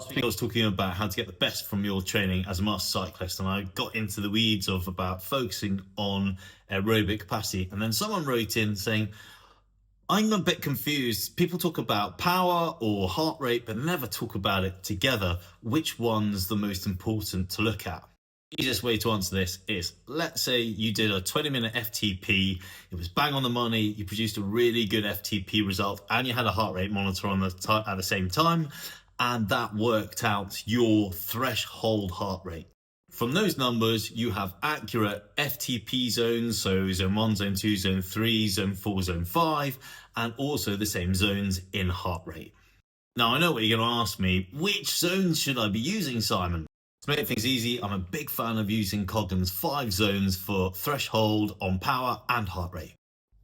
Last week I was talking about how to get the best from your training as a master cyclist, and I got into the weeds of about focusing on aerobic capacity. And then someone wrote in saying, I'm a bit confused. People talk about power or heart rate, but never talk about it together. Which one's the most important to look at? The easiest way to answer this is, let's say you did a 20-minute FTP, it was bang on the money, you produced a really good FTP result, and you had a heart rate monitor on at the same time, and that worked out your threshold heart rate. From those numbers, you have accurate FTP zones, so zone 1, zone 2, zone 3, zone 4, zone 5, and also the same zones in heart rate. Now, I know what you're going to ask me, which zones should I be using, Simon? To make things easy, I'm a big fan of using Coggan's 5 zones for threshold on power and heart rate.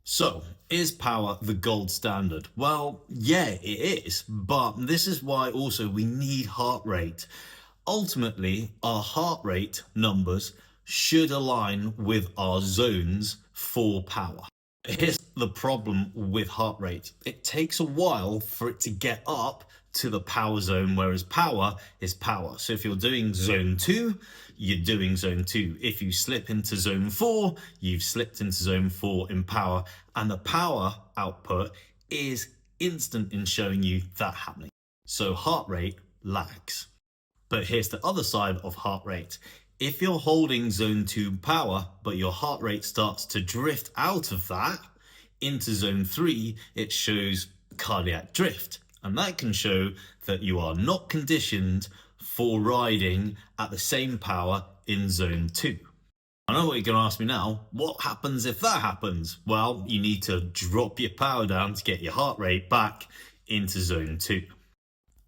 So, is power the gold standard? Well, yeah, it is, but this is why also we need heart rate. Ultimately, our heart rate numbers should align with our zones for power. Here's the problem with heart rate. It takes a while for it to get up to the power zone, whereas power is power. So if you're doing zone 2, you're doing zone 2. If you slip into zone 4, you've slipped into zone 4 in power, and the power output is instant in showing you that happening. So heart rate lags. But here's the other side of heart rate. If you're holding zone 2 power, but your heart rate starts to drift out of that into zone 3, it shows cardiac drift. And that can show that you are not conditioned for riding at the same power in zone 2. I know what you're going to ask me now. What happens if that happens? Well, you need to drop your power down to get your heart rate back into zone 2.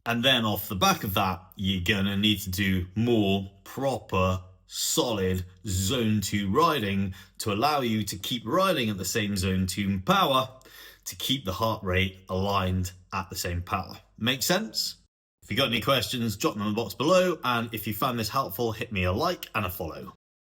And then off the back of that, you're going to need to do more proper, solid zone 2 riding to allow you to keep riding at the same zone 2 power to keep the heart rate aligned at the same power. Make sense? If you got any questions, drop them in the box below. And if you found this helpful, hit me a like and a follow.